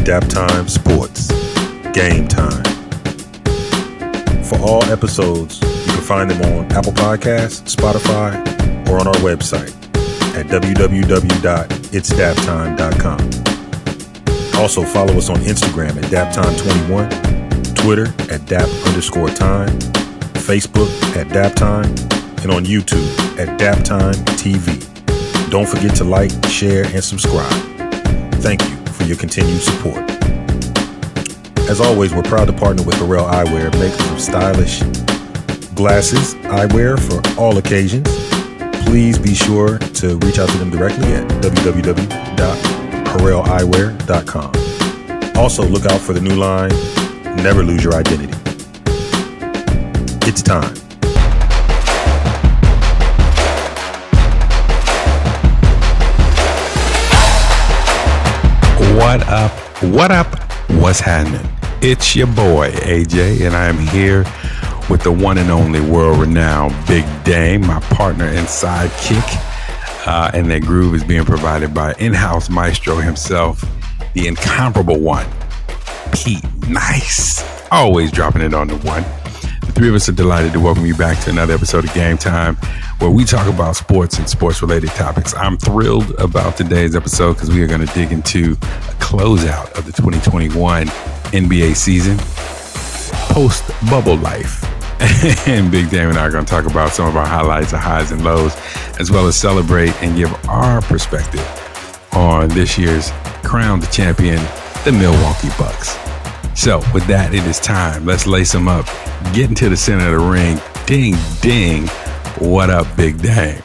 DAPTIME Sports, Game Time. For all episodes, you can find them on Apple Podcasts, Spotify, or on our website at www.itsdaptime.com. Also follow us on Instagram at DAPTIME21, Twitter at DAP_time, Facebook at DAPTIME, and on YouTube at DAPTIME TV. Don't forget to like, share, and subscribe. Thank you for your continued support. As always, we're proud to partner with Harrell Eyewear, makers of stylish glasses, eyewear for all occasions. Please be sure to reach out to them directly at www.harrelleyewear.com. Also, look out for the new line, Never Lose Your Identity. It's time. What up? What up? What's happening? It's your boy, AJ, and I am here with the one and only world-renowned Big Dame, my partner and sidekick. And that groove is being provided by in-house maestro himself, the incomparable one, Pete Nice. Always dropping it on the one. The three of us are delighted to welcome you back to another episode of Game Time, where we talk about sports and sports-related topics. I'm thrilled about today's episode because we are going to dig into a closeout of the 2021 NBA season, post-bubble life. And Big Dame and I are going to talk about some of our highlights, our highs and lows, as well as celebrate and give our perspective on this year's crowned champion, the Milwaukee Bucks. So with that, it is time. Let's lace them up, get into the center of the ring. Ding, ding. What up, Big Dame?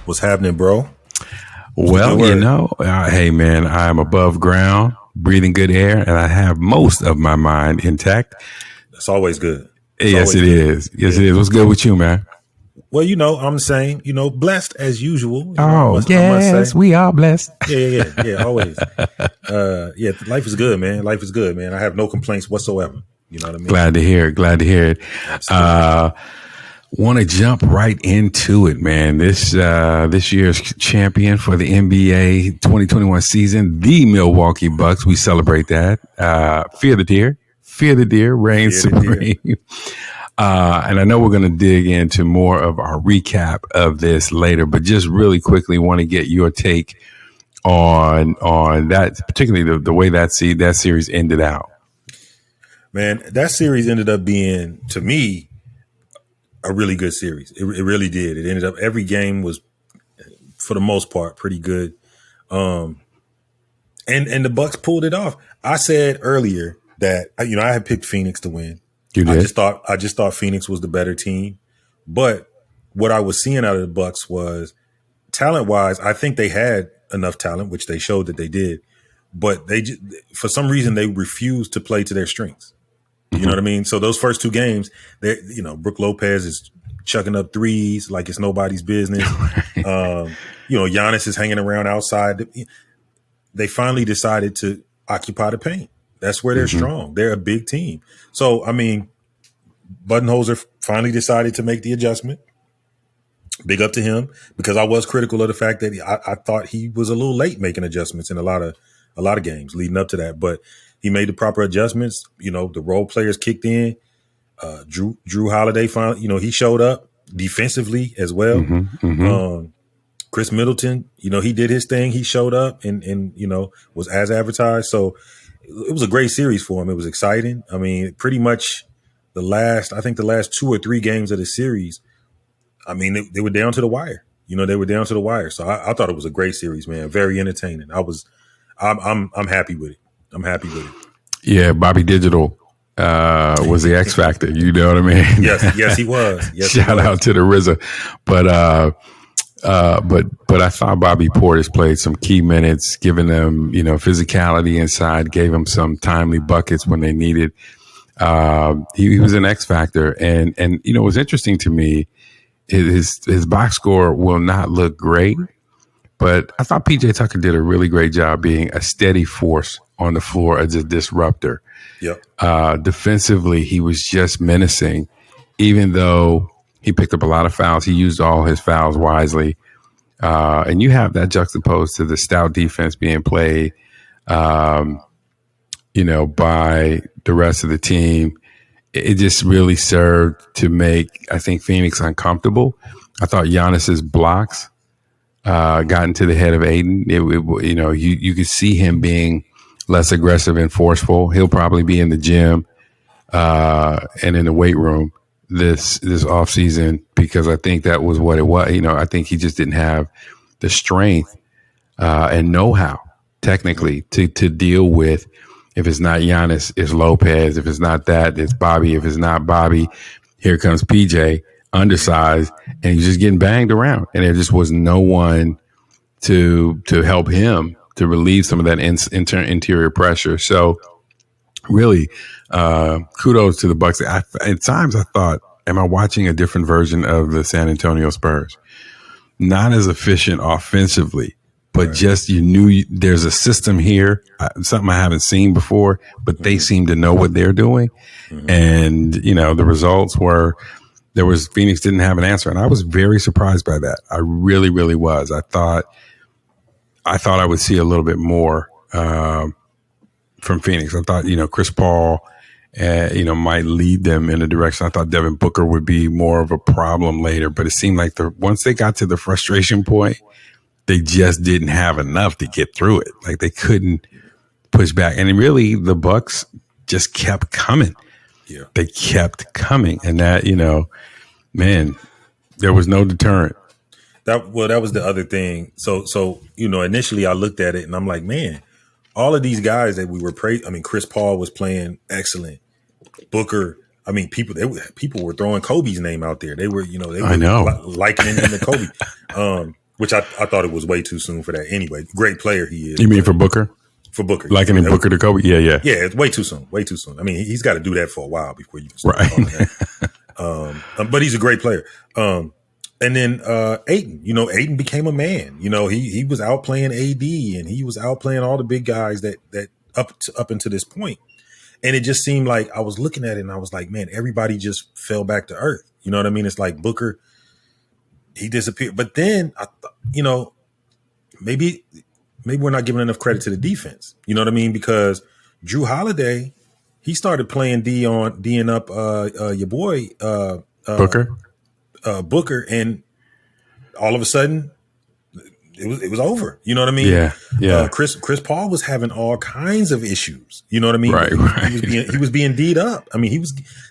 What's happening, bro? Well, you know, hey, man, I'm above ground, breathing good air, and I have most of my mind intact. That's always good. Yes, it is. Yes, it is. What's good with you, man? Well, you know, I'm saying, you know, blessed as usual. Yes, we are blessed. Yeah, always. Yeah, life is good, man. Life is good, man. I have no complaints whatsoever. You know what I mean? Glad to hear it. Want to jump right into it, man. This year's champion for the NBA 2021 season, the Milwaukee Bucks. We celebrate that. Fear the deer, reigns supreme. And I know we're going to dig into more of our recap of this later, but just really quickly want to get your take on that, particularly the way that series ended out. Man, that series ended up being, to me, a really good series. It really did. It ended up, every game was, for the most part, pretty good. And the Bucks pulled it off. I said earlier that, you know, I had picked Phoenix to win. You did? I just thought Phoenix was the better team. But what I was seeing out of the Bucks was, talent-wise, I think they had enough talent, which they showed that they did. But they, for some reason, they refused to play to their strengths. You know what I mean? So those first two games, you know, Brook Lopez is chucking up threes like it's nobody's business. You know, Giannis is hanging around outside. They finally decided to occupy the paint. That's where they're strong. They're a big team. So, I mean, Budenholzer finally decided to make the adjustment. Big up to him, because I was critical of the fact that I thought he was a little late making adjustments in a lot of games leading up to that. But he made the proper adjustments. You know, the role players kicked in. Drew Holiday finally, you know, he showed up defensively as well. Chris Middleton, you know, he did his thing. He showed up and you know, was as advertised. So it was a great series for him. It was exciting. I mean, pretty much the last 2 or 3 games of the series, I mean, they were down to the wire. You know, they were down to the wire. So I thought it was a great series, man. Very entertaining. I'm happy with it. I'm happy with it. Yeah, Bobby Digital was the X factor. You know what I mean? Yes, he was. Yes, Shout out to the RZA. But I thought Bobby Portis played some key minutes, giving them, you know, physicality inside, gave them some timely buckets when they needed. He was an X factor, and you know, what's interesting to me, his box score will not look great, but I thought PJ Tucker did a really great job being a steady force on the floor as a disruptor. Yep. Defensively, he was just menacing, even though he picked up a lot of fouls. He used all his fouls wisely. And you have that juxtaposed to the stout defense being played by the rest of the team. It just really served to make, I think, Phoenix uncomfortable. I thought Giannis's blocks got into the head of Aiden. You could see him being less aggressive and forceful. He'll probably be in the gym and in the weight room this off season, because I think that was what it was. I think he just didn't have the strength and know-how technically to deal with. If it's not Giannis, it's Lopez. If it's not that, it's Bobby. If it's not Bobby, here comes PJ, undersized, and he's just getting banged around. And there just was no one to help him to relieve some of that interior pressure. So really, kudos to the Bucks. At times I thought, am I watching a different version of the San Antonio Spurs? Not as efficient offensively, but just you knew there's a system here, something I haven't seen before, but they seem to know what they're doing. And, the results were Phoenix didn't have an answer. And I was very surprised by that. I really, really was. I thought I would see a little bit more from Phoenix. I thought, Chris Paul, might lead them in a direction. I thought Devin Booker would be more of a problem later, but it seemed like once they got to the frustration point, they just didn't have enough to get through it. Like they couldn't push back. And really the Bucks just kept coming. Yeah. They kept coming. And that, man, there was no deterrent. That was the other thing. So initially I looked at it and I'm like, man, all of these guys that we were Chris Paul was playing excellent. Booker, people were throwing Kobe's name out there. They were likening him to Kobe. Which I thought it was way too soon for that anyway. Great player he is. You mean for Booker? For Booker. Likening Booker to Kobe? Yeah. Yeah, it's way too soon. Way too soon. He's got to do that for a while before you can start calling that. But he's a great player. And then Ayton. Ayton became a man. He was outplaying AD and he was outplaying all the big guys that up until this point. And it just seemed like I was looking at it and I was like, man, everybody just fell back to earth. You know what I mean? It's like Booker, he disappeared. But then, maybe we're not giving enough credit to the defense. You know what I mean? Because Drew Holiday, he started playing D'ing up your boy Booker. Booker, and all of a sudden, it was over. You know what I mean? Yeah. Chris Paul was having all kinds of issues. You know what I mean? Right. He was being D'd up.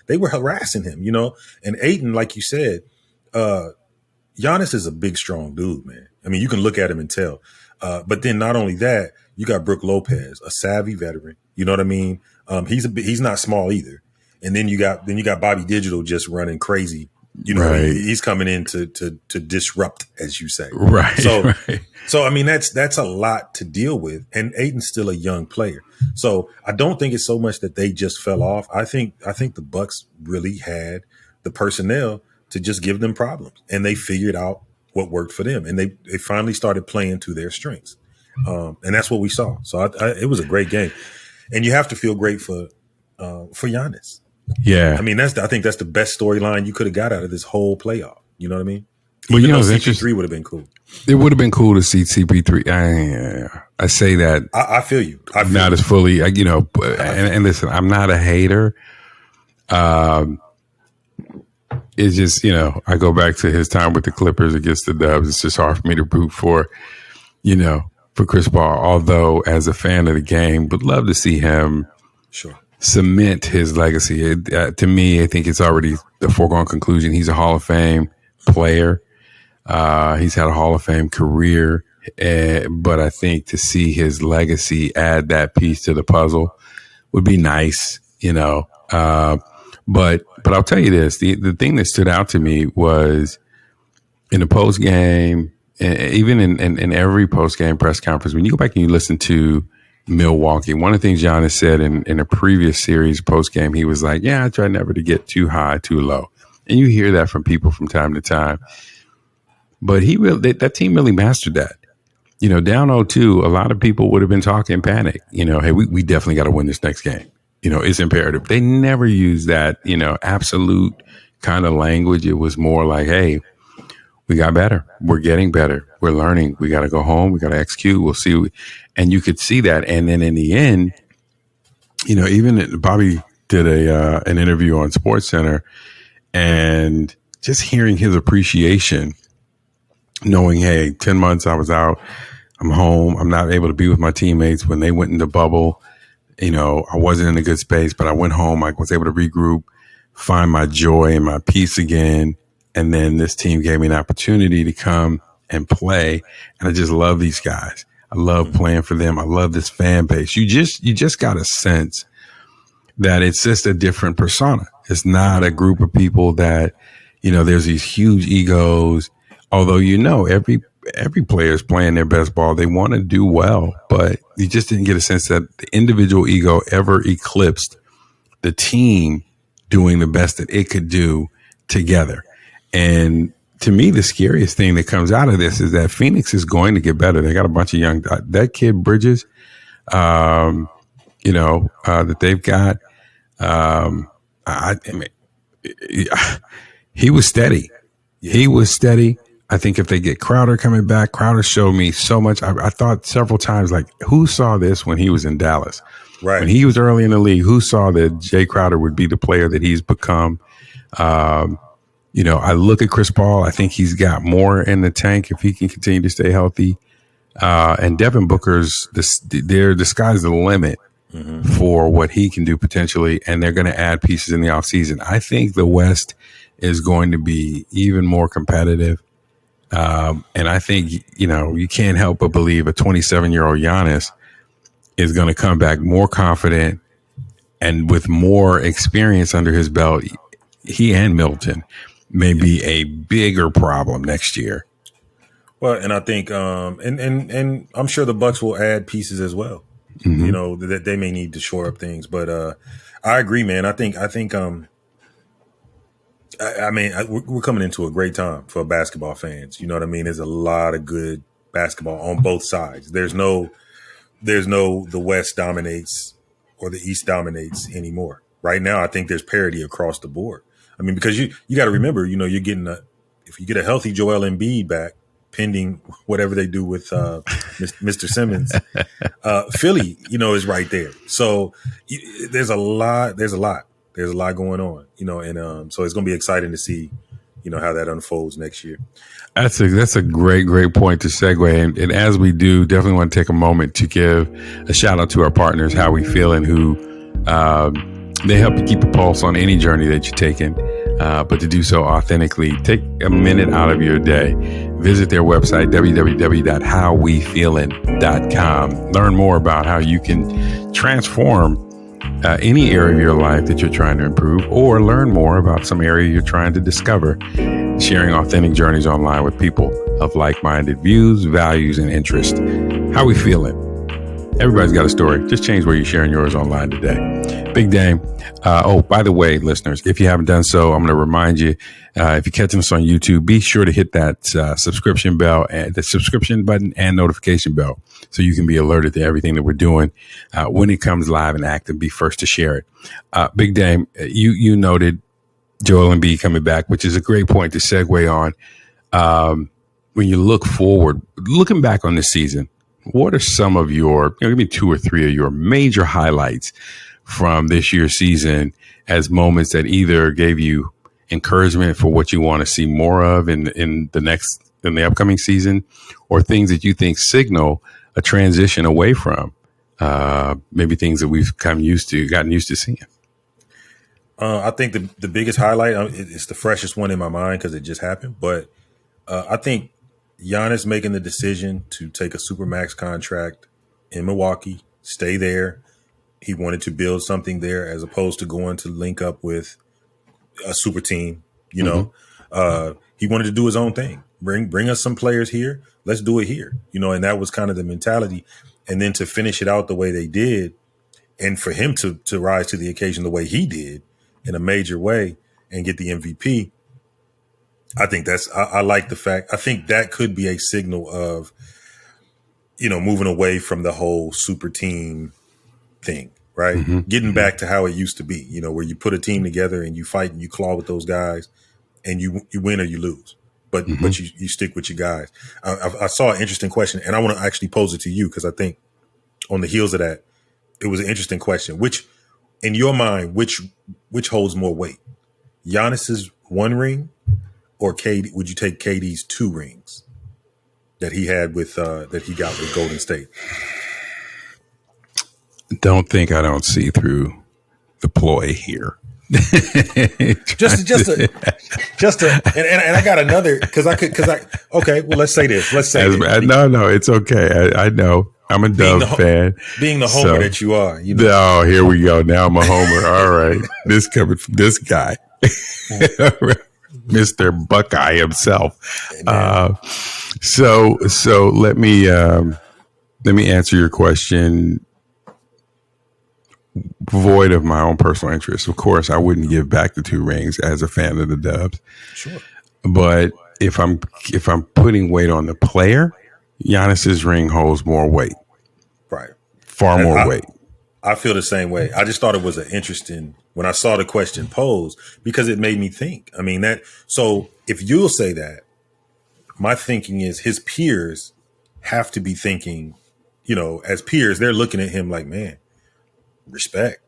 They were harassing him. And Ayton, like you said, Giannis is a big, strong dude, man. You can look at him and tell. But then not only that, you got Brook Lopez, a savvy veteran. You know what I mean? He's not small either. And then you got Bobby Digital just running crazy. Right. He's coming in to disrupt, as you say. Right. So that's a lot to deal with. And Ayton's still a young player. So I don't think it's so much that they just fell off. I think the Bucks really had the personnel to just give them problems, and they figured out what worked for them, and they finally started playing to their strengths, and that's what we saw. So it was a great game, and you have to feel great for Giannis. Yeah, I think that's the best storyline you could have got out of this whole playoff. You know what I mean? Well, CP3 would have been cool. It would have been cool to see CP3. I say that. I feel you. Not as fully, and listen, I'm not a hater. It's just, I go back to his time with the Clippers against the Dubs. It's just hard for me to root for Chris Paul. Although, as a fan of the game, would love to see him cement his legacy. To me, I think it's already the foregone conclusion. He's a Hall of Fame player. He's had a Hall of Fame career. But I think to see his legacy add that piece to the puzzle would be nice, But I'll tell you this, the thing that stood out to me was in the post game, even in every post game press conference, when you go back and you listen to Milwaukee, one of the things Giannis said in a previous series post game, he was like, I try never to get too high, too low. And you hear that from people from time to time. But that team really mastered that. Down 0-2, a lot of people would have been talking panic. Hey, we definitely got to win this next game. It's imperative. They never use that, absolute kind of language. It was more like, hey, we got better. We're getting better. We're learning. We got to go home. We got to execute. We'll see. And you could see that. And then in the end, Even Bobby did an interview on Sports Center, and just hearing his appreciation, knowing, hey, 10 months I was out, I'm home, I'm not able to be with my teammates when they went in the bubble. I wasn't in a good space, but I went home. I was able to regroup, find my joy and my peace again. And then this team gave me an opportunity to come and play. And I just love these guys. I love playing for them. I love this fan base. You just got a sense that it's just a different persona. It's not a group of people that, there's these huge egos. Although, every player is playing their best ball. They want to do well, but you just didn't get a sense that the individual ego ever eclipsed the team doing the best that it could do together. And to me, the scariest thing that comes out of this is that Phoenix is going to get better. They got a bunch of young, that kid Bridges, that they've got. I mean, he was steady. Yeah. He was steady. I think if they get Crowder coming back, Crowder showed me so much. I thought several times, like, who saw this when he was in Dallas? Right. When he was early in the league, who saw that Jay Crowder would be the player that he's become? I look at Chris Paul. I think he's got more in the tank if he can continue to stay healthy. And Devin Booker's, the sky's the limit for what he can do potentially. And they're going to add pieces in the offseason. I think the West is going to be even more competitive. And I think, you can't help but believe a 27-year-old Giannis is going to come back more confident and with more experience under his belt. He and Milton may be a bigger problem next year. Well, and I think, and I'm sure the Bucks will add pieces as well. That they may need to shore up things. But I agree, man. I think we're coming into a great time for basketball fans. You know what I mean? There's a lot of good basketball on both sides. There's no the West dominates or the East dominates anymore. Right now, I think there's parity across the board. I mean, because you got to remember, you're getting if you get a healthy Joel Embiid back, pending whatever they do with Mr. Simmons, Philly, is right there. So there's a lot going on, and so it's going to be exciting to see, how that unfolds next year. That's a great point to segue. And as we do, definitely want to take a moment to give a shout out to our partners, How We Feeling, who they help you keep a pulse on any journey that you're taking, but to do so authentically. Take a minute out of your day. Visit their website, www.howwefeelin.com. Learn more about how you can transform any area of your life that you're trying to improve, or learn more about some area you're trying to discover. Sharing authentic journeys online with people of like-minded views, values, and interest. How we feeling? Everybody's got a story. Just change where you're sharing yours online today. Big Dame. By the way, listeners, if you haven't done so, I'm going to remind you, if you're catching us on YouTube, be sure to hit that subscription bell, and the subscription button and notification bell, so you can be alerted to everything that we're doing when it comes live and active. Be first to share it. Big Dame, you noted Joel Embiid coming back, which is a great point to segue on. When you look forward, looking back on this season, what are some of your, give me 2 or 3 of your major highlights from this year's season as moments that either gave you encouragement for what you want to see more of in the upcoming season, or things that you think signal a transition away from maybe things that we've gotten used to seeing? I think the biggest highlight, it's the freshest one in my mind because it just happened, but I think Giannis making the decision to take a Supermax contract in Milwaukee, stay there. He wanted to build something there as opposed to going to link up with a super team. He wanted to do his own thing. Bring us some players here. Let's do it here. And that was kind of the mentality. And then to finish it out the way they did, and for him to rise to the occasion the way he did in a major way and get the MVP. I think I like the fact. I think that could be a signal of, moving away from the whole super team thing, right? Mm-hmm. Getting back to how it used to be, where you put a team together and you fight and you claw with those guys and you win or you lose, but you stick with your guys. I saw an interesting question, and I want to actually pose it to you because I think on the heels of that, it was an interesting question. Which, in your mind, which holds more weight? Giannis's 1 ring, or KD? Would you take KD's 2 rings that he had with that he got with Golden State? Don't think I don't see through the ploy here. just and I got another because okay, well, let's say this. Let's say no, it's okay. I know. I'm a Dove fan. Being the homer that you are. You know. Oh, here we go. Now I'm a homer. All right. This coming from this guy. Mr. Buckeye himself. So let me answer your question void of my own personal interest. Of course, I wouldn't give back the 2 rings as a fan of the Dubs. Sure. But if I'm putting weight on the player, Giannis's ring holds more weight. Right. Far more weight. I feel the same way. I just thought it was an interesting when I saw the question posed because it made me think. I mean, so if you'll say that, my thinking is his peers have to be thinking, as peers, they're looking at him like, man, respect.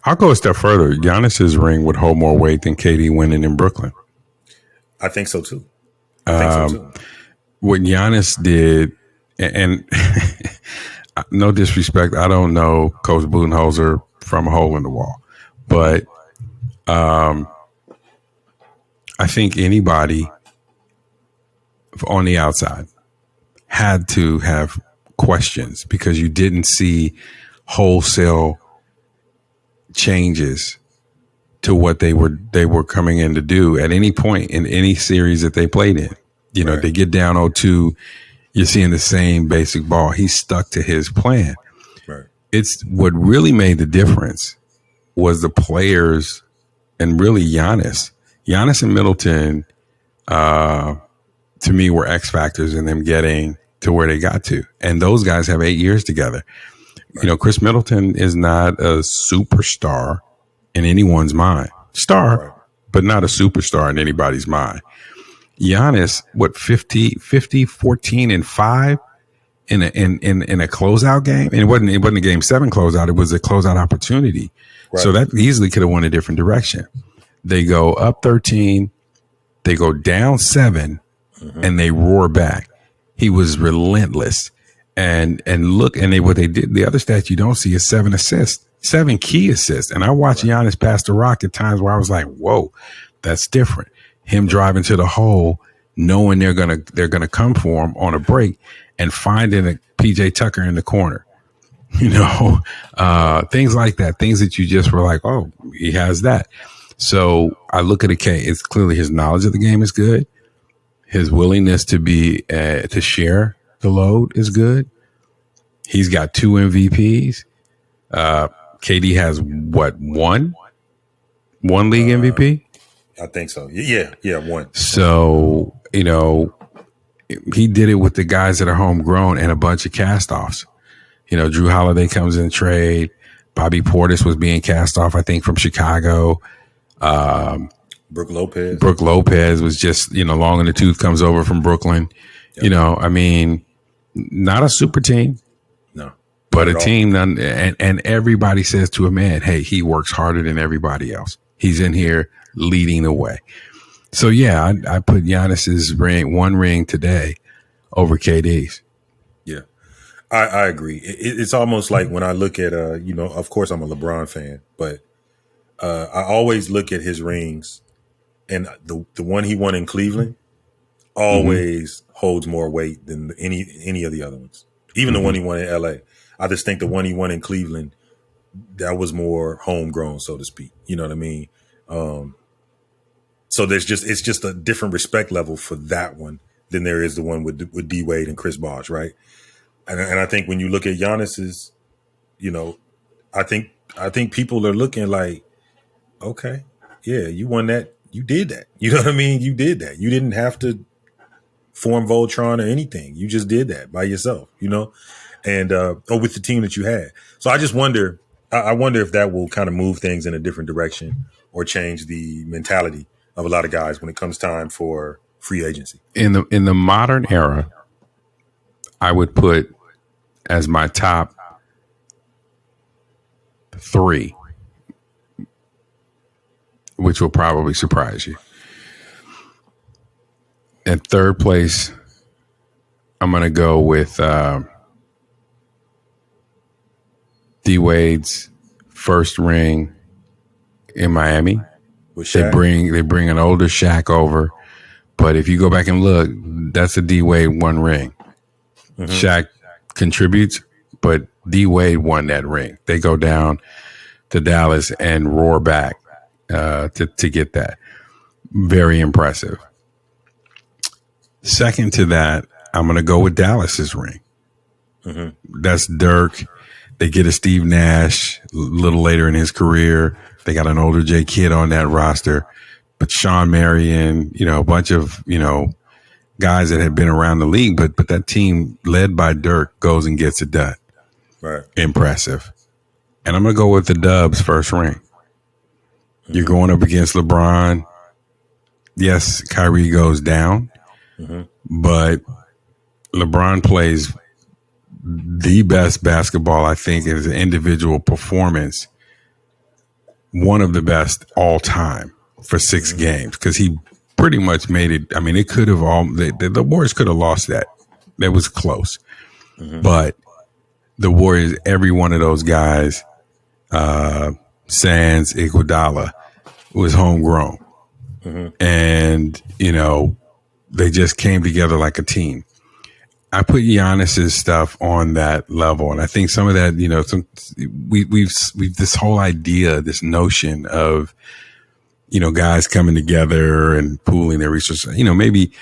I'll go a step further. Giannis's ring would hold more weight than KD winning in Brooklyn. I think so too. What Giannis did, and no disrespect, I don't know Coach Budenholzer from a hole in the wall, but I think anybody on the outside had to have questions because you didn't see wholesale changes to what they were coming in to do at any point in any series that they played in. They get down 0-2, you're seeing the same basic ball. He stuck to his plan. Right. It's what really made the difference was the players and really Giannis. Giannis and Middleton, to me, were X factors in them getting to where they got to. And those guys have 8 years together. Right. Chris Middleton is not a superstar in anyone's mind. Star, but not a superstar in anybody's mind. Giannis, 50, 14, and 5 in a closeout game, and it wasn't a game 7 closeout. It was a closeout opportunity, so that easily could have went a different direction. They go up 13, they go down 7, and they roar back. He was relentless, and look, and what they did. The other stat you don't see is 7 assists, 7 key assists, and I watched Giannis pass the rock at times where I was like, whoa, that's different. Him driving to the hole, knowing they're gonna come for him on a break, and finding a PJ Tucker in the corner, things like that, things that you just were like, oh, he has that. So I look at it's clearly his knowledge of the game is good, his willingness to be to share the load is good. He's got 2 MVPs. KD has one league MVP. I think so. Yeah, 1. So, he did it with the guys that are homegrown and a bunch of cast-offs. Drew Holiday comes in trade. Bobby Portis was being cast off, I think, from Chicago. Brook Lopez. Brook Lopez was just, long in the tooth, comes over from Brooklyn. Yep. Not a super team. No. But a team, and everybody says to a man, hey, he works harder than everybody else. He's in here leading the way. So, yeah, I put Giannis's 1 ring today over KD's. Yeah, I agree. It's almost like when I look at, of course I'm a LeBron fan, but I always look at his rings, and the one he won in Cleveland always holds more weight than any of the other ones. Even the one he won in LA. I just think the one he won in Cleveland, that was more homegrown, so to speak. You know what I mean? So it's just a different respect level for that one than there is the one with D Wade and Chris Bosh, right? And I think when you look at Giannis's, I think people are looking like, okay, yeah, you won that, you did that. You know what I mean? You did that. You didn't have to form Voltron or anything. You just did that by yourself, and or with the team that you had. So I just wonder. I wonder if that will kind of move things in a different direction or change the mentality of a lot of guys when it comes time for free agency. In the modern era, I would put as my top 3, which will probably surprise you. At third place, I'm going to go with D Wade's first ring in Miami. They bring an older Shaq over, but if you go back and look, that's a D Wade one ring. Mm-hmm. Shaq contributes, but D Wade won that ring. They go down to Dallas and roar back to get that. Very impressive. Second to that, I'm going to go with Dallas's ring. Mm-hmm. That's Dirk. They get a Steve Nash a little later in his career. They got an older J Kidd on that roster, but Sean Marion, a bunch of, guys that had been around the league, but that team led by Dirk goes and gets it done. Right. Impressive. And I'm going to go with the Dubs first ring. Mm-hmm. You're going up against LeBron. Yes, Kyrie goes down, but LeBron plays the best basketball, I think, as an individual performance. One of the best all time for 6 games, because he pretty much made it. I mean, it could have the Warriors could have lost that. That was close. But the Warriors, every one of those guys, Sands, Iguodala, was homegrown. And, they just came together like a team. I put Giannis's stuff on that level, and I think some of that, we've this whole idea, this notion of, guys coming together and pooling their resources. Maybe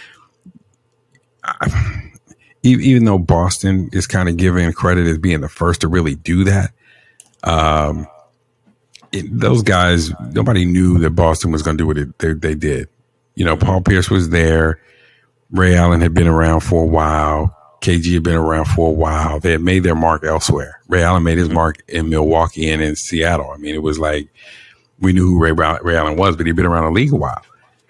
even though Boston is kind of given credit as being the first to really do that, those guys, nobody knew that Boston was going to do what they did. Paul Pierce was there. Ray Allen had been around for a while. KG had been around for a while. They had made their mark elsewhere. Ray Allen made his mark in Milwaukee and in Seattle. I mean, it was like we knew who Ray Allen was, but he'd been around the league a while.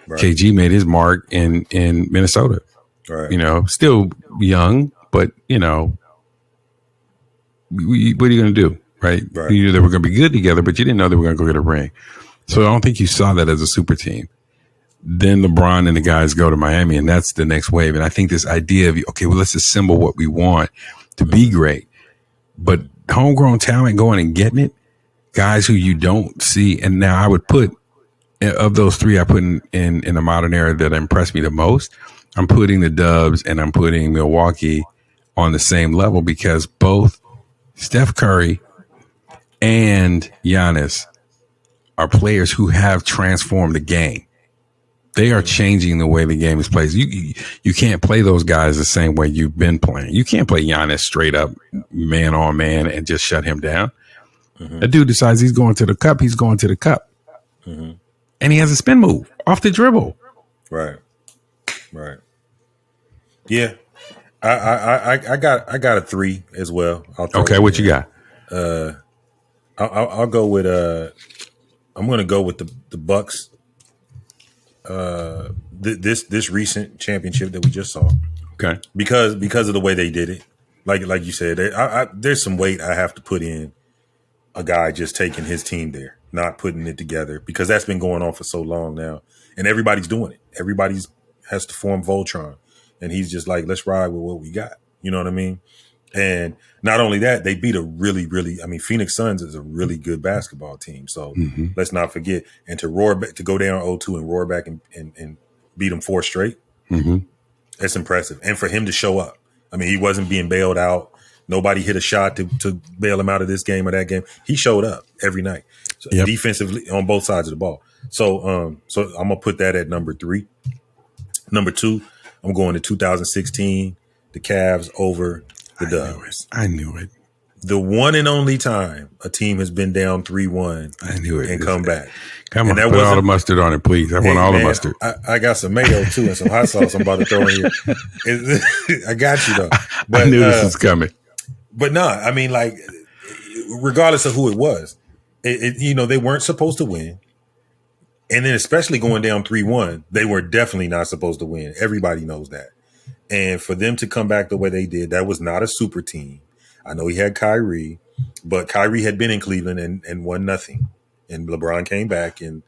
Right. KG made his mark in Minnesota. Right. Still young, but, what are you going to do? Right? You knew they were going to be good together, but you didn't know they were going to go get a ring. So I don't think you saw that as a super team. Then LeBron and the guys go to Miami, and that's the next wave. And I think this idea of, okay, well, let's assemble what we want to be great. But homegrown talent going and getting it, guys who you don't see. And now I would put, of those 3 I put in the modern era that impressed me the most, I'm putting the Dubs and I'm putting Milwaukee on the same level, because both Steph Curry and Giannis are players who have transformed the game. They are changing the way the game is played. You can't play those guys the same way you've been playing. You can't play Giannis straight up man on man and just shut him down. That dude decides he's going to the cup. He's going to the cup. And he has a spin move off the dribble. Right. Yeah. I got a 3 as well. Okay, what you got? I'll go with I'm going to go with the Bucks. This recent championship that we just saw. Okay. Because of the way they did it. Like you said, there's some weight I have to put in a guy just taking his team there, not putting it together, because that's been going on for so long now, and everybody's doing it. Everybody's has to form Voltron, and he's just like, let's ride with what we got. You know what I mean? And not only that, they beat a really, Phoenix Suns is a really good basketball team. So let's not forget, and to roar back, to go down 0-2 and roar back and beat them 4 straight. That's impressive. And for him to show up, he wasn't being bailed out. Nobody hit a shot to bail him out of this game or that game. He showed up every night, defensively on both sides of the ball. So I'm gonna put that at number 3. Number 2, I'm going to 2016, the Cavs over the Dubs. I knew it. The one and only time a team has been down 3-1. I knew it. And come back. Come on, put all the mustard on it, please. I want all the mustard. I got some mayo too and some hot sauce I'm about to throw in here. I got you though. But, I knew this was coming. But no, regardless of who it was, they weren't supposed to win. And then especially going down 3-1, they were definitely not supposed to win. Everybody knows that. And for them to come back the way they did, that was not a super team. I know he had Kyrie, but Kyrie had been in Cleveland and won nothing. And LeBron came back and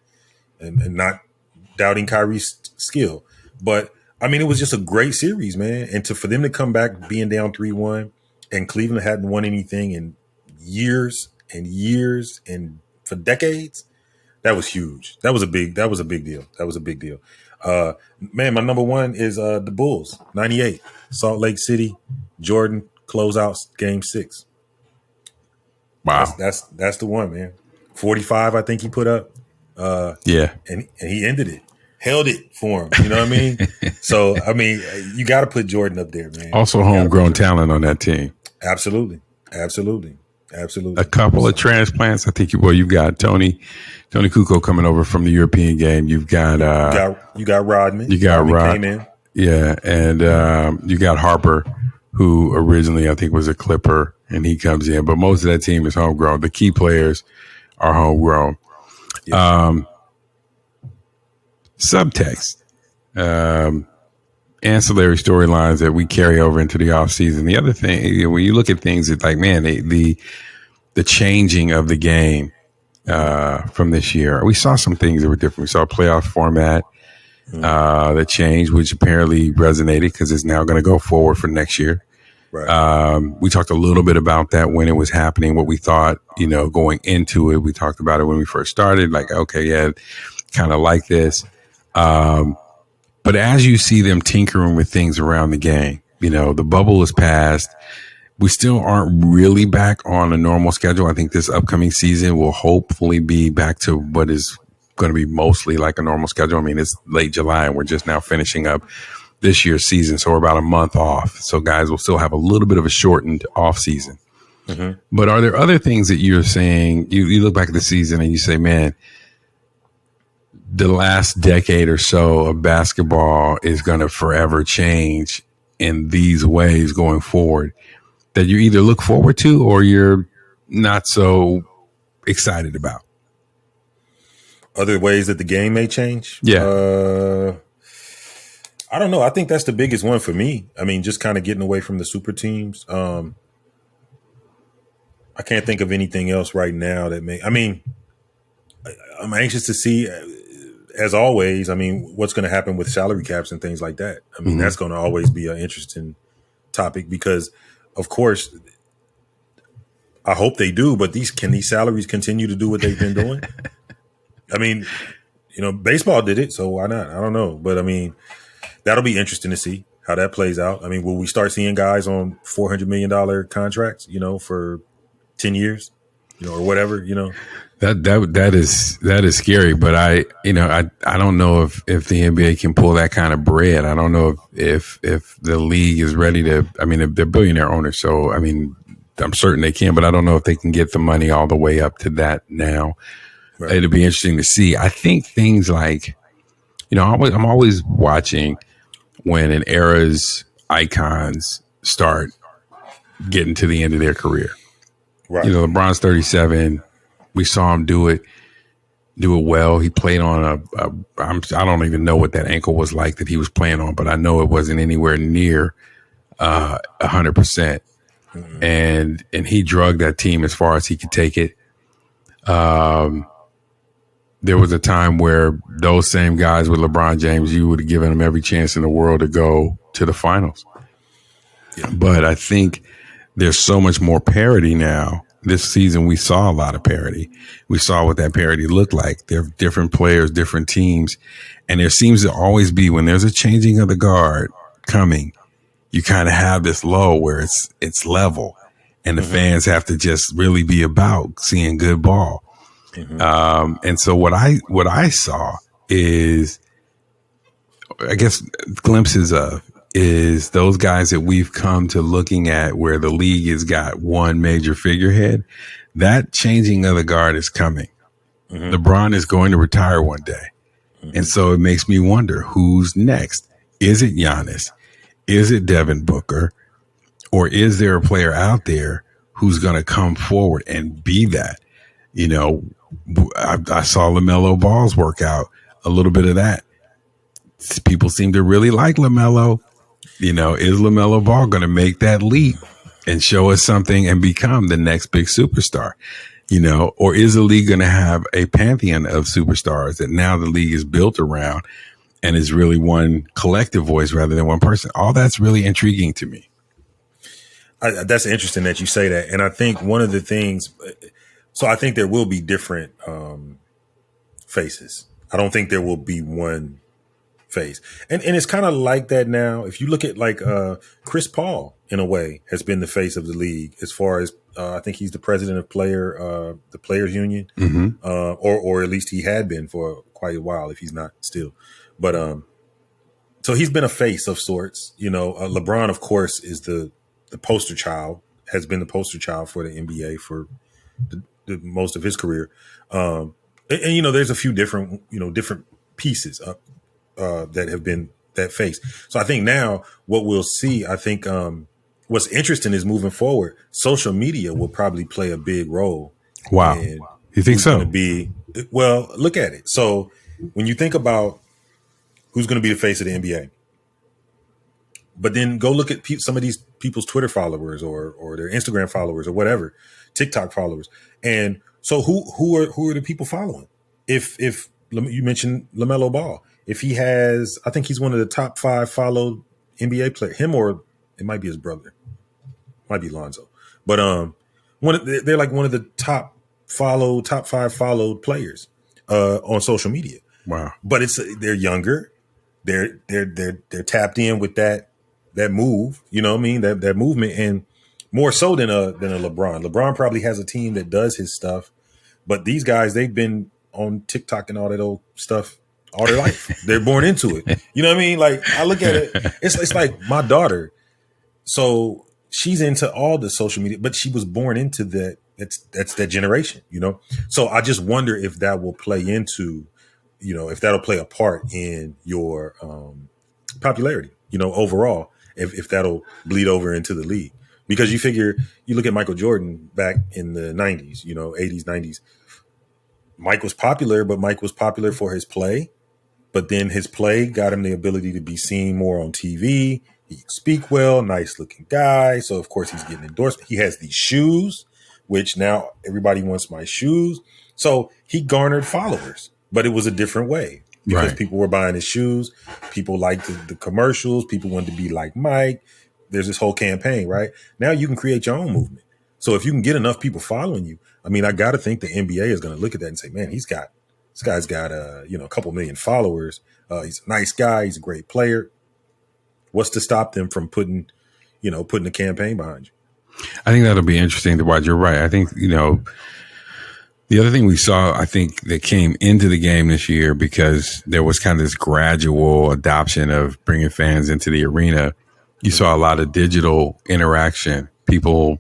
not doubting Kyrie's skill. But I mean, it was just a great series, man. And for them to come back being down 3-1 and Cleveland hadn't won anything in years and years and for decades, that was huge. That was a big deal. That was a big deal. Man, my number one is the Bulls, 98, Salt Lake City, Jordan closeouts game 6. Wow. That's the one, man. 45, I think he put up. Yeah. And he ended it. Held it for him. You know what I mean? So, I mean, you got to put Jordan up there, man. Also homegrown talent on that team. Absolutely. A couple of transplants. I think you've got Tony Kukoc coming over from the European game. You've got you got Rodman. You got Rodman came in. Yeah, and you got Harper, who originally I think was a Clipper, and he comes in. But most of that team is homegrown. The key players are homegrown. Yeah. Subtext, ancillary storylines that we carry over into the offseason. The other thing, when you look at things, it's like, man, the changing of the game from this year. We saw some things that were different. We saw a playoff format that changed, which apparently resonated because it's now going to go forward for next year. Right. We talked a little bit about that when it was happening, what we thought, going into it. We talked about it when we first started, like, okay, yeah, kind of like this. But as you see them tinkering with things around the game, the bubble is passed. We still aren't really back on a normal schedule. I think this upcoming season will hopefully be back to what is going to be mostly like a normal schedule. I mean, it's late July and we're just now finishing up this year's season. So we're about a month off. So guys will still have a little bit of a shortened off season. Mm-hmm. But are there other things that you're saying, you look back at the season and you say, man, the last decade or so of basketball is going to forever change in these ways going forward, that you either look forward to or you're not so excited about? Other ways that the game may change? Yeah. I don't know. I think that's the biggest one for me. I mean, just kind of getting away from the super teams. I can't think of anything else right now that I'm anxious to see, as always, what's going to happen with salary caps and things like that. I mean, that's going to always be an interesting topic because, of course, I hope they do, but can these salaries continue to do what they've been doing? I mean, baseball did it, so why not? I don't know. But, that'll be interesting to see how that plays out. I mean, will we start seeing guys on $400 million contracts, for 10 years, or whatever, That is scary, but I don't know if the NBA can pull that kind of bread. I don't know if the league is ready to. I mean, they're billionaire owners, so I'm certain they can, but I don't know if they can get the money all the way up to that now. Right. It'll be interesting to see. I think things like, I'm always watching when an era's icons start getting to the end of their career. Right. LeBron's 37. We saw him do it well. He played on I don't even know what that ankle was like that he was playing on, but I know it wasn't anywhere near 100%. And he drugged that team as far as he could take it. There was a time where those same guys with LeBron James, you would have given them every chance in the world to go to the finals. Yeah. But I think there's so much more parity now. This season, we saw a lot of parity. We saw what that parity looked like. There are different players, different teams. And there seems to always be, when there's a changing of the guard coming, you kind of have this low where it's level. And the fans have to just really be about seeing good ball. And so what I saw is, I guess, glimpses of is those guys that we've come to looking at where the league has got one major figurehead. That changing of the guard is coming. LeBron is going to retire one day. And so it makes me wonder who's next. Is it Giannis? Is it Devin Booker? Or is there a player out there who's going to come forward and be that? I saw LaMelo Ball's work out, a little bit of that. People seem to really like LaMelo. Is LaMelo Ball going to make that leap and show us something and become the next big superstar, or is the league going to have a pantheon of superstars that now the league is built around and is really one collective voice rather than one person? All that's really intriguing to me. That's interesting that you say that. And I think one of the things, so I think there will be different faces. I don't think there will be one face. And it's kind of like that now. If you look at like Chris Paul, in a way, has been the face of the league as far as I think he's the president of the Players Union, or at least he had been for quite a while, if he's not still. But so he's been a face of sorts. LeBron, of course, is the poster child, has been the poster child for the NBA for the most of his career. And there's a few different pieces that have been that face. So I think now what we'll see, I think what's interesting is moving forward, social media will probably play a big role. Wow. You think so? Well, look at it. So when you think about who's going to be the face of the NBA, but then go look at some of these people's Twitter followers or their Instagram followers or whatever, TikTok followers. And so who are the people following? If you mentioned LaMelo Ball, if he has, I think he's one of the top 5 followed NBA players, him or it might be his brother, might be Lonzo, but they're like one of the top 5 followed players on social media. Wow. But they're younger, they're tapped in with that move, you know what I mean? That movement, and more so than a LeBron. LeBron probably has a team that does his stuff, but these guys, they've been on TikTok and all that old stuff all their life. They're born into it. You know what I mean? Like, I look at it, it's like my daughter. So she's into all the social media, but she was born into that. That's that generation, So I just wonder if that will play into, if that'll play a part in your popularity, overall, if that'll bleed over into the league. Because you look at Michael Jordan back in the 90s, 80s, 90s. Mike was popular, but Mike was popular for his play. But then his play got him the ability to be seen more on TV. He can speak well, nice looking guy. So, of course, he's getting endorsement. He has these shoes, which now everybody wants my shoes. So he garnered followers, but it was a different way because people were buying his shoes. People liked the commercials. People wanted to be like Mike. There's this whole campaign, right? Now you can create your own movement. So if you can get enough people following you, I mean, I got to think the NBA is going to look at that and say, man, this guy's got a couple million followers. He's a nice guy. He's a great player. What's to stop them from putting a campaign behind you? I think that'll be interesting to watch. You're right. I think, the other thing we saw, I think, that came into the game this year, because there was kind of this gradual adoption of bringing fans into the arena. You saw a lot of digital interaction. People,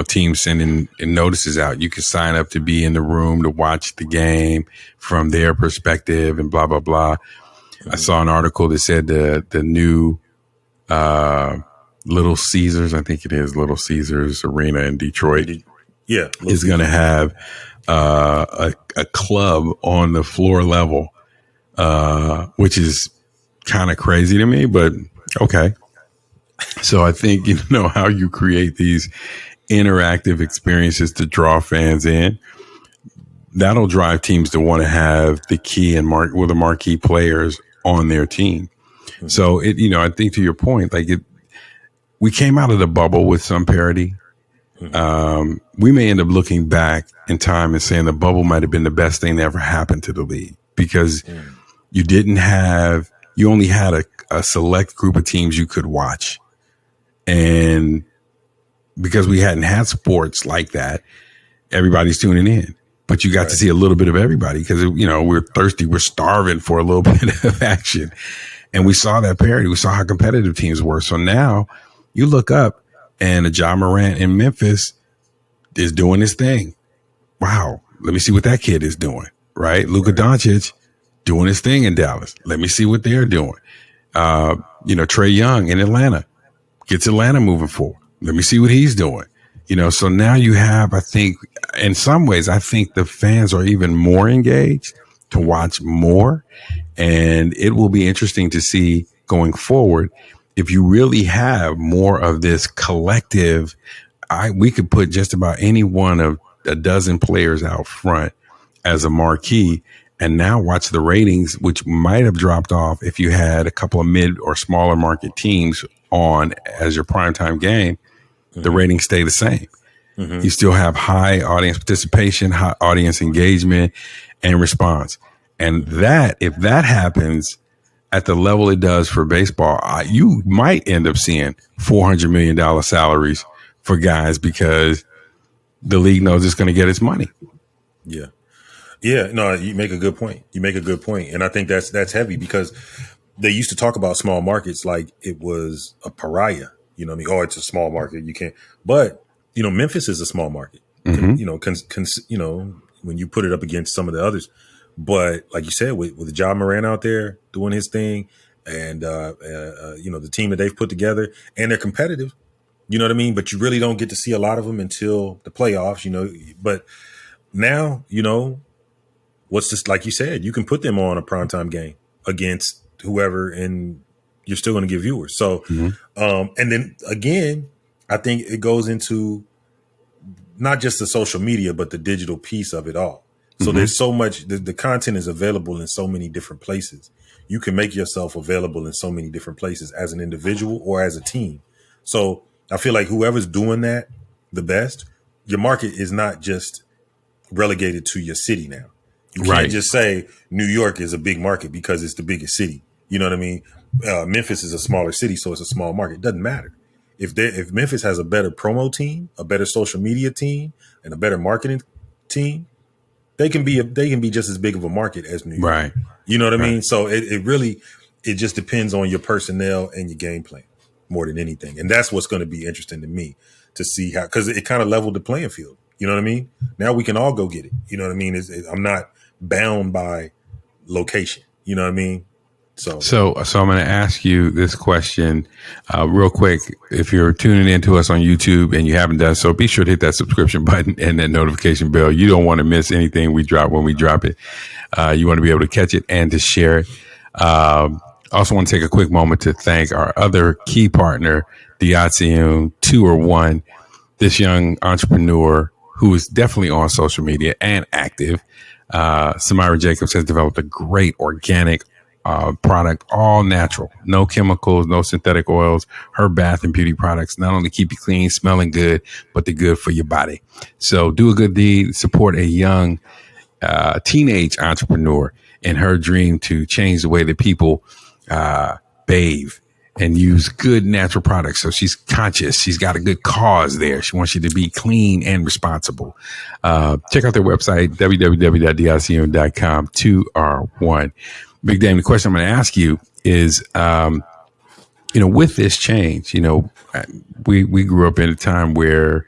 teams sending notices out. You could sign up to be in the room to watch the game from their perspective and blah, blah, blah. I saw an article that said the new Little Caesars, I think it is Little Caesars Arena in Detroit, is going to have a club on the floor level, which is kind of crazy to me, but okay. So I think, how you create these interactive experiences to draw fans in, that'll drive teams to want to have the key and the marquee players on their team. Mm-hmm. So I think to your point, we came out of the bubble with some parity. Mm-hmm. We may end up looking back in time and saying the bubble might have been the best thing that ever happened to the league, because you only had a select group of teams you could watch. And because we hadn't had sports like that, everybody's tuning in. But you got to see a little bit of everybody because, we're thirsty. We're starving for a little bit of action. And we saw that parity. We saw how competitive teams were. So now you look up and a Ja Morant in Memphis is doing his thing. Wow. Let me see what that kid is doing, right? Luka Doncic doing his thing in Dallas. Let me see what they're doing. Trae Young in Atlanta gets Atlanta moving forward. Let me see what he's doing. So now you have, I think, in some ways, I think the fans are even more engaged to watch more. And it will be interesting to see going forward if you really have more of this collective, we could put just about any one of a dozen players out front as a marquee, and now watch the ratings, which might have dropped off if you had a couple of mid or smaller market teams on as your primetime game. The ratings stay the same. You still have high audience participation, high audience engagement and response. And that, if that happens at the level it does for baseball, you might end up seeing $400 million salaries for guys because the league knows it's going to get its money. Yeah. Yeah. No, you make a good point. And I think that's heavy because they used to talk about small markets like it was a pariah. You know what I mean? Oh, it's a small market. You can't. But, Memphis is a small market, when you put it up against some of the others. But like you said, with Ja Morant out there doing his thing and, the team that they've put together, and they're competitive, you know what I mean? But you really don't get to see a lot of them until the playoffs, But now, what's this, like you said, you can put them on a primetime game against whoever and you're still going to get viewers. So, and then again, I think it goes into not just the social media, but the digital piece of it all. So there's so much, the content is available in so many different places. You can make yourself available in so many different places as an individual or as a team. So I feel like whoever's doing that the best, your market is not just relegated to your city now. You can't just say New York is a big market because it's the biggest city. You know what I mean? Memphis is a smaller city, so it's a small market. It doesn't matter. If Memphis has a better promo team, a better social media team, and a better marketing team, they can be just as big of a market as New York. Right. You know what I mean? So it just depends on your personnel and your game plan more than anything. And that's what's going to be interesting to me to see how, because it kind of leveled the playing field. You know what I mean? Now we can all go get it. You know what I mean? I'm not bound by location. You know what I mean? So I'm going to ask you this question real quick. If you're tuning in to us on YouTube and you haven't done so, be sure to hit that subscription button and that notification bell. You don't want to miss anything we drop when we drop it. You want to be able to catch it and to share it. Also want to take a quick moment to thank our other key partner, DAPTIME 2-or-1, this young entrepreneur who is definitely on social media and active. Samira Jacobs has developed a great organic product, all natural, no chemicals, no synthetic oils. Her bath and beauty products not only keep you clean, smelling good, but they're good for your body. So do a good deed, support a young teenage entrepreneur in her dream to change the way that people bathe and use good natural products. So she's conscious. She's got a good cause there. She wants you to be clean and responsible. Check out their website, www.dicm.com, 2R1. Big Dame, the question I'm going to ask you is, with this change, we grew up in a time where,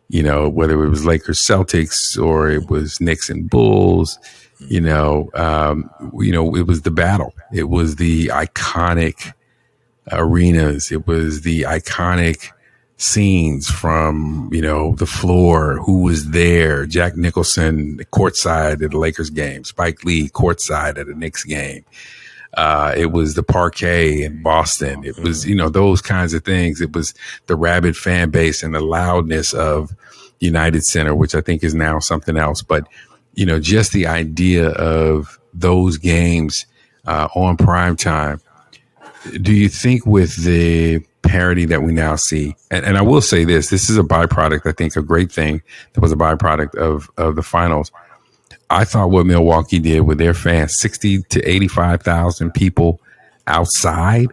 whether it was Lakers Celtics or it was Knicks and Bulls, it was the battle. It was the iconic arenas. It was the iconic scenes from, the floor, who was there. Jack Nicholson courtside at the Lakers game, Spike Lee courtside at a Knicks game. It was the parquet in Boston. It was, those kinds of things. It was the rabid fan base and the loudness of United Center, which I think is now something else. But, just the idea of those games on prime time. Do you think with the parity that we now see, and I will say this is a byproduct, I think a great thing that was a byproduct of the finals. I thought what Milwaukee did with their fans, 60 to 85,000 people outside.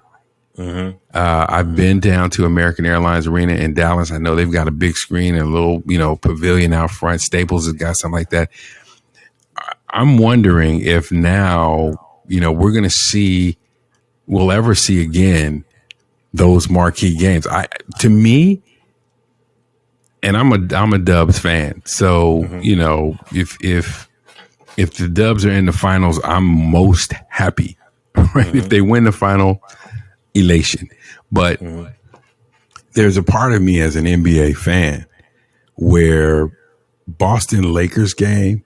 I've been down to American Airlines Arena in Dallas. I know they've got a big screen and a little, pavilion out front. Staples has got something like that. I'm wondering if now, we're going to we'll ever see again those marquee games. To me, and I'm a Dubs fan, so if the Dubs are in the finals, I'm most happy. Right? If they win the final, elation. But there's a part of me as an NBA fan where Boston Lakers game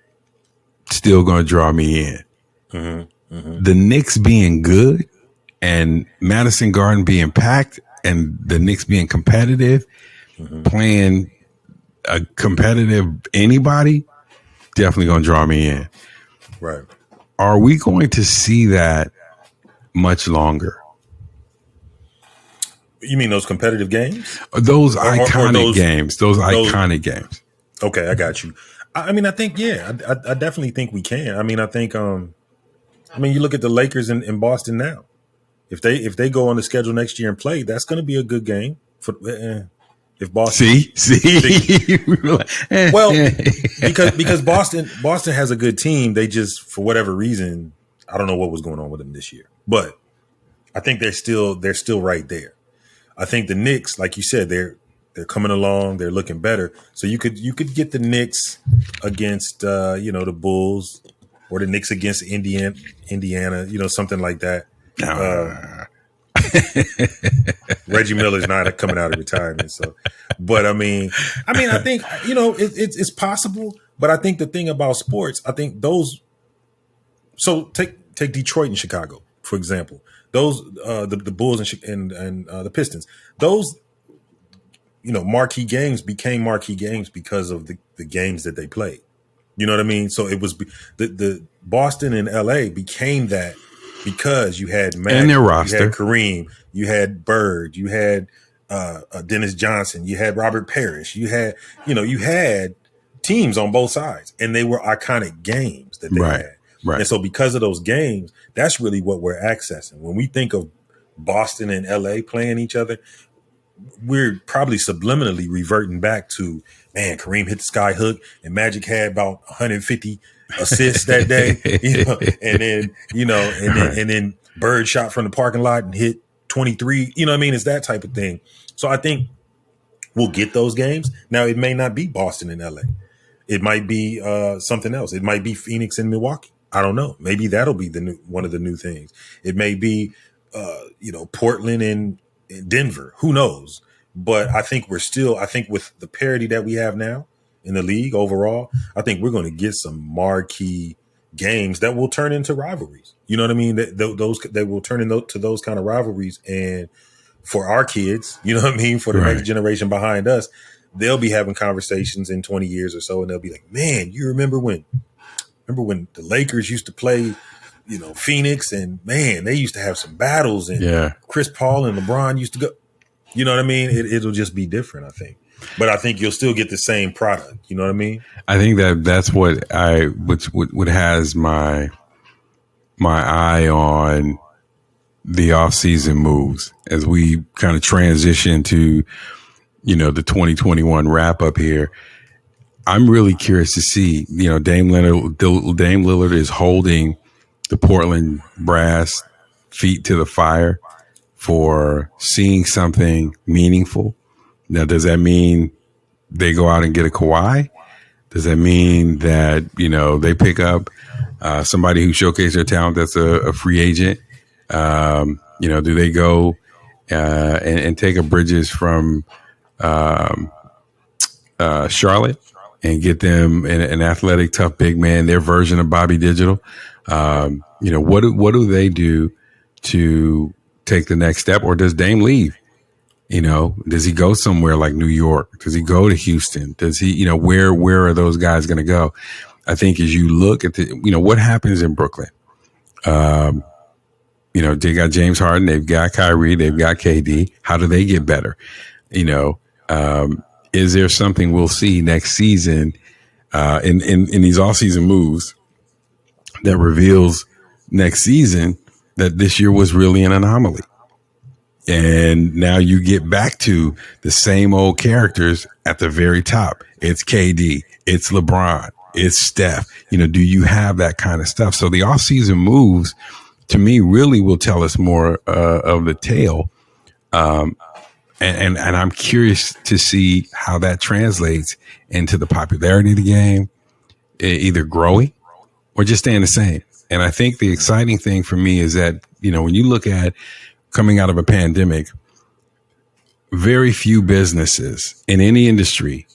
still going to draw me in. The Knicks being good and Madison Garden being packed and the Knicks being competitive, playing a competitive anybody, definitely going to draw me in. Right. Are we going to see that much longer? You mean those competitive games? Those iconic games. Those iconic games. Okay, I got you. I mean, I think, yeah, I definitely think we can. I mean, I think, you look at the Lakers in Boston now. If they go on the schedule next year and play, that's going to be a good game. If Boston, see, well, because Boston has a good team. They just, for whatever reason, I don't know what was going on with them this year, but I think they're still right there. I think the Knicks, like you said, they're coming along. They're looking better. So you could get the Knicks against the Bulls, or the Knicks against Indiana, something like that. Reggie Miller's not coming out of retirement, so. But I mean, I think it's possible. But I think the thing about sports, I think those. So take Detroit and Chicago, for example. Those the Bulls and the Pistons. Those marquee games became marquee games because of the games that they played. You know what I mean? So it was the Boston and LA became that because you had Magic, and their roster, you had Kareem, you had Bird, you had Dennis Johnson, you had Robert Parrish, you had teams on both sides, and they were iconic games that they had. Right. And so because of those games, that's really what we're accessing. When we think of Boston and LA playing each other, we're probably subliminally reverting back to, man, Kareem hit the sky hook and Magic had about 150 assists that day, and then Bird shot from the parking lot and hit 23. It's that type of thing. So I think we'll get those games. Now, it may not be Boston and LA. It might be something else. It might be Phoenix and Milwaukee. I don't know. Maybe that'll be one of the new things. It may be, Portland and Denver. Who knows? But I think with the parity that we have now in the league overall, I think we're going to get some marquee games that will turn into rivalries. You know what I mean? That will turn into those kind of rivalries. And for our kids, you know what I mean? For the next generation behind us, they'll be having conversations in 20 years or so, and they'll be like, man, you remember when the Lakers used to play, Phoenix, and man, they used to have some battles, and Chris Paul and LeBron used to go. You know what I mean? It'll just be different, I think. But I think you'll still get the same product. You know what I mean? I think that's what has my eye on the off-season moves as we kind of transition to, the 2021 wrap up here. I'm really curious to see, Dame Lillard is holding the Portland brass feet to the fire for seeing something meaningful. Now, does that mean they go out and get a Kawhi? Does that mean that, they pick up somebody who showcased their talent that's a free agent? Do they go and take a Bridges from Charlotte and get them an athletic, tough big man, their version of Bobby Digital? What do they do to take the next step? Or does Dame leave? Does he go somewhere like New York? Does he go to Houston? Does he, where are those guys going to go? I think as you look at what happens in Brooklyn, they got James Harden, they've got Kyrie, they've got KD. How do they get better? Is there something we'll see next season in these off-season moves that reveals next season that this year was really an anomaly? And now you get back to the same old characters at the very top. It's KD, it's LeBron, it's Steph. Do you have that kind of stuff? So the off-season moves, to me, really will tell us more of the tale. And I'm curious to see how that translates into the popularity of the game, either growing or just staying the same. And I think the exciting thing for me is that, when you look at coming out of a pandemic, very few businesses in any industry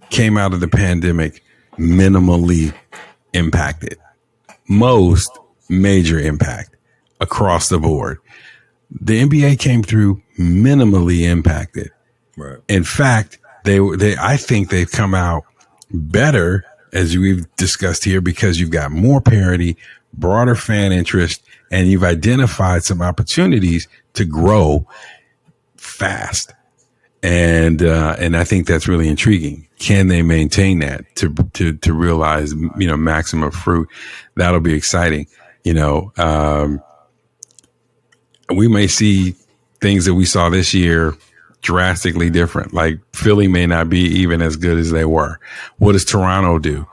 came out of the pandemic minimally impacted. Most major impact across the board. The NBA came through minimally impacted. Right. In fact, I think they've come out better, as we've discussed here, because you've got more parity, broader fan interest, and you've identified some opportunities to grow fast. And I think that's really intriguing. Can they maintain that to realize, maximum fruit? That'll be exciting. We may see things that we saw this year drastically different. Like Philly may not be even as good as they were. What does Toronto do?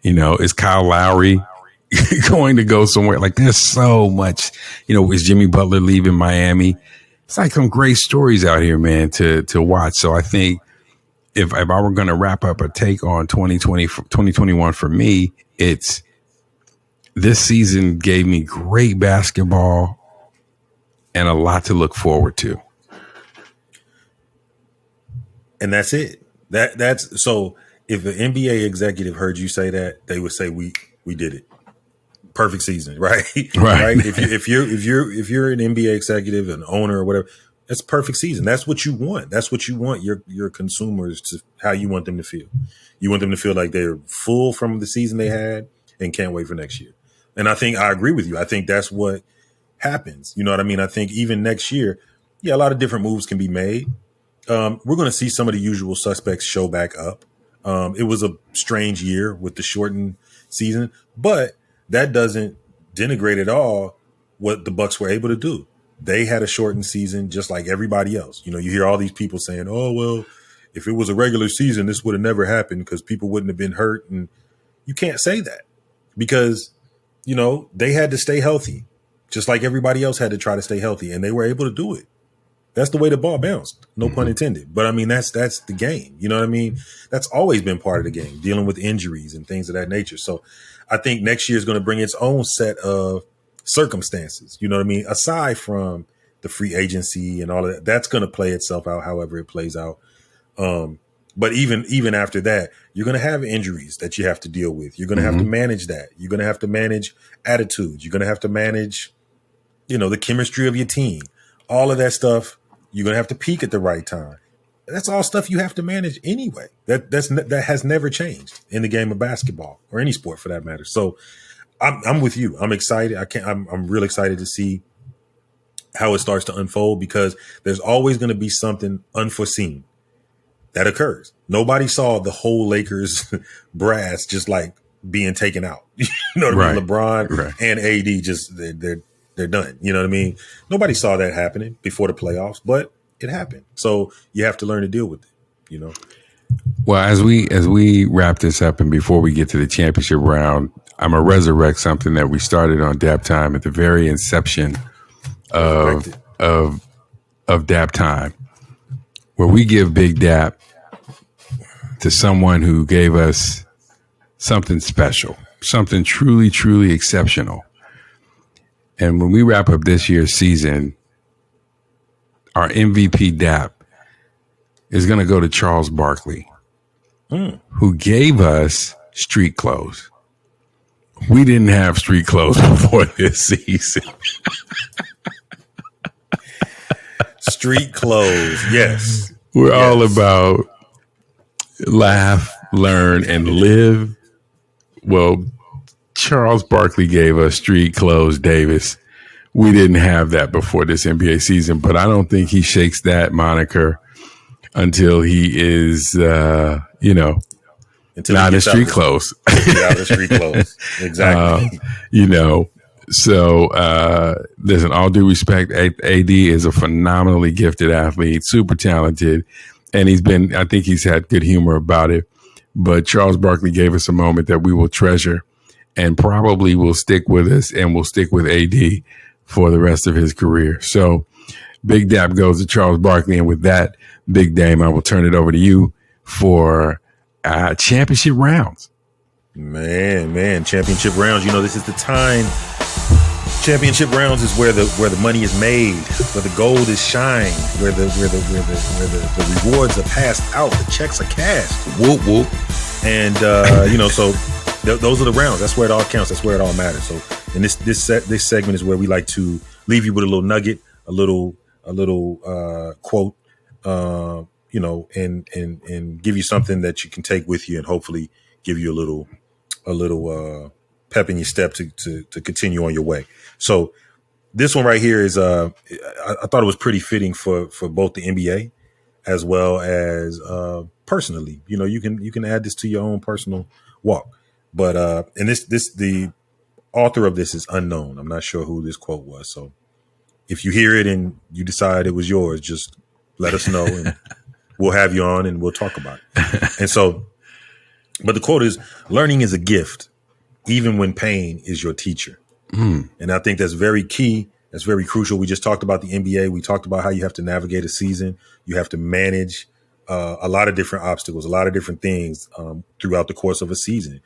Is Kyle Lowry going to go somewhere? Like there's so much, is Jimmy Butler leaving Miami? It's like some great stories out here, man, to watch. So I think if I were going to wrap up a take on 2021 for me, it's this season gave me great basketball and a lot to look forward to. And that's it. That's so if an NBA executive heard you say that, they would say we did it. Perfect season, right? Right. If you're an NBA executive, an owner or whatever, that's perfect season. That's what you want. That's what you want your consumers to, how you want them to feel. You want them to feel like they're full from the season they had and can't wait for next year. And I think I agree with you. I think that's what happens. You know what I mean? I think even next year, a lot of different moves can be made. We're going to see some of the usual suspects show back up. It was a strange year with the shortened season, but that doesn't denigrate at all what the Bucks were able to do. They had a shortened season just like everybody else. You hear all these people saying, oh, well, if it was a regular season, this would have never happened because people wouldn't have been hurt. And you can't say that because, they had to stay healthy just like everybody else had to try to stay healthy, and they were able to do it. That's the way the ball bounced. No pun intended. But I mean, that's the game. You know what I mean? That's always been part of the game, dealing with injuries and things of that nature. So I think next year is going to bring its own set of circumstances. You know what I mean? Aside from the free agency and all of that, that's going to play itself out however it plays out. But even after that, you're going to have injuries that you have to deal with. You're going to have to manage that. You're going to have to manage attitudes. You're going to have to manage, the chemistry of your team. All of that stuff. You're going to have to peak at the right time. That's all stuff you have to manage anyway. That has never changed in the game of basketball or any sport for that matter. So I'm with you. I'm excited. I'm real excited to see how it starts to unfold because there's always going to be something unforeseen that occurs. Nobody saw the whole Lakers brass just like being taken out. You know what I mean? LeBron and AD just they're done. You know what I mean? Nobody saw that happening before the playoffs, but it happened. So you have to learn to deal with it, Well, as we wrap this up and before we get to the championship round, I'm going to resurrect something that we started on DAPTIME at the very inception of DAPTIME, where we give Big DAP to someone who gave us something special, something truly, truly exceptional. And when we wrap up this year's season, our MVP DAP is going to go to Charles Barkley, who gave us street clothes. We didn't have street clothes before this season. Street clothes, yes. We're all about laugh, learn, and live. Well, Charles Barkley gave us street clothes, Davis. We didn't have that before this NBA season, but I don't think he shakes that moniker until he is, not in street clothes. Out of the street clothes. Exactly. So listen, all due respect, AD is a phenomenally gifted athlete, super talented, and I think he's had good humor about it. But Charles Barkley gave us a moment that we will treasure and probably will stick with us and will stick with AD for the rest of his career. So Big Dap goes to Charles Barkley. And with that, Big Dame, I will turn it over to you for championship rounds. Man, championship rounds. This is the time. Championship rounds is where the money is made, where the gold is shined, where the rewards are passed out, the checks are cashed. Whoop whoop. And so those are the rounds. That's where it all counts. That's where it all matters. So, and this segment is where we like to leave you with a little nugget a little quote, and give you something that you can take with you and hopefully give you a little pep in your step to continue on your way. So this one right here is I thought it was pretty fitting for both the NBA as well as personally. You can add this to your own personal walk. But and this the author of this is unknown. I'm not sure who this quote was. So if you hear it and you decide it was yours, just let us know and we'll have you on and we'll talk about it. And so, but the quote is, learning is a gift, even when pain is your teacher. And I think that's very key. That's very crucial. We just talked about the NBA. We talked about how you have to navigate a season. You have to manage a lot of different obstacles, a lot of different things throughout the course of a season.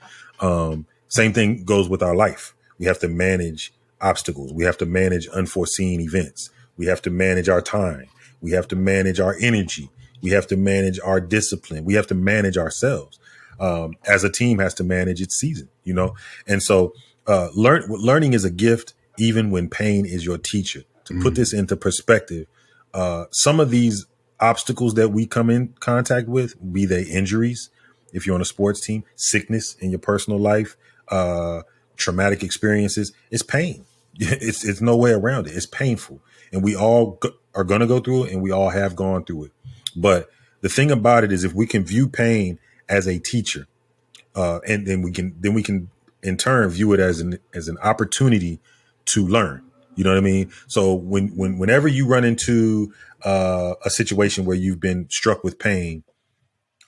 Same thing goes with our life. We have to manage obstacles. We have to manage unforeseen events. We have to manage our time. We have to manage our energy. We have to manage our discipline. We have to manage ourselves. As a team has to manage its season, And so learning is a gift, even when pain is your teacher. To put this into perspective, some of these obstacles that we come in contact with, be they injuries, if you're on a sports team, sickness in your personal life, traumatic experiences, it's pain. It's no way around it. It's painful. And we all are going to go through it, and we all have gone through it. But the thing about it is, if we can view pain as a teacher, and then we can in turn view it as an opportunity to learn. You know what I mean? So whenever you run into a situation where you've been struck with pain,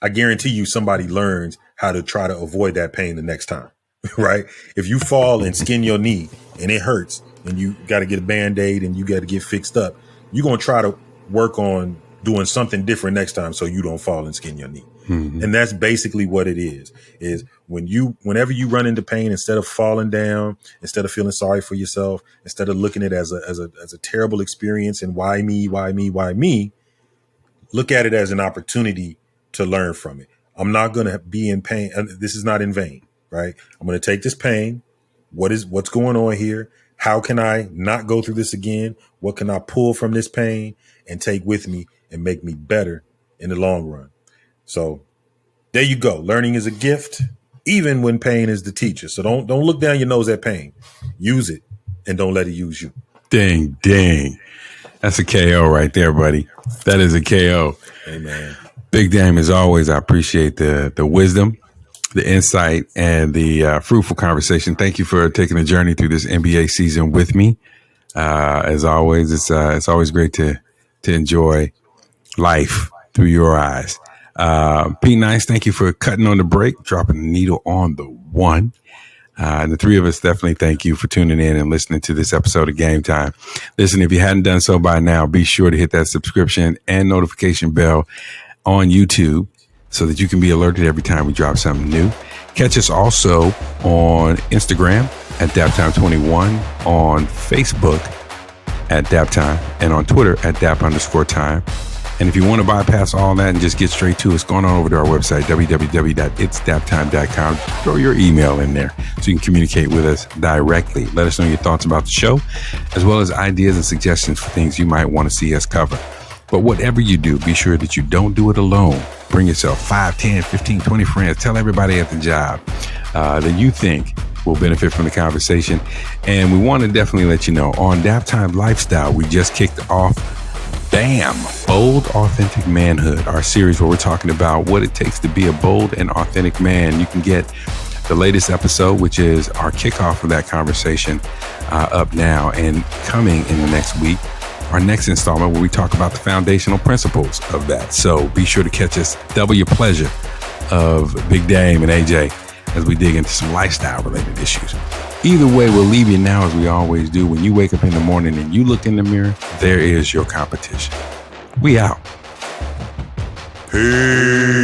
I guarantee you somebody learns how to try to avoid that pain the next time, right? If you fall and skin your knee and it hurts and you got to get a Band-Aid and you got to get fixed up, you're going to try to work on doing something different next time so you don't fall and skin your knee. Mm-hmm. And that's basically what it is whenever you run into pain, instead of falling down, instead of feeling sorry for yourself, instead of looking at it as a terrible experience and why me, look at it as an opportunity to learn from it. I'm not going to be in pain. This is not in vain, right? I'm going to take this pain. What's going on here? How can I not go through this again? What can I pull from this pain and take with me and make me better in the long run? So there you go. Learning is a gift, even when pain is the teacher. So don't look down your nose at pain. Use it and don't let it use you. Dang. That's a KO right there, buddy. That is a KO. Amen. Big Dame, as always, I appreciate the wisdom, the insight, and the fruitful conversation. Thank you for taking the journey through this NBA season with me. As always, it's always great to enjoy life through your eyes. Pete Nice, thank you for cutting on the break, dropping the needle on the one. And the three of us definitely thank you for tuning in and listening to this episode of Game Time. Listen, if you hadn't done so by now, be sure to hit that subscription and notification bell on YouTube so that you can be alerted every time we drop something new. Catch us also on Instagram at DAPTIME21, on Facebook at DAPTIME, and on Twitter at DAP_time. And if you want to bypass all that and just get straight to it, going on over to our website, www.itsdaptime.com. Throw your email in there so you can communicate with us directly. Let us know your thoughts about the show, as well as ideas and suggestions for things you might want to see us cover. But whatever you do, be sure that you don't do it alone. Bring yourself 5, 10, 15, 20 friends. Tell everybody at the job that you think will benefit from the conversation. And we want to definitely let you know, on DAPTIME Lifestyle, we just kicked off BAM! Bold Authentic Manhood, our series where we're talking about what it takes to be a bold and authentic man. You can get the latest episode, which is our kickoff of that conversation, up now, and coming in the next week, our next installment where we talk about the foundational principles of that. So be sure to catch us. Double your pleasure of Big Dame and AJ as we dig into some lifestyle related issues. Either way, we'll leave you now, as we always do. When you wake up in the morning and you look in the mirror, there is your competition. We out. Peace.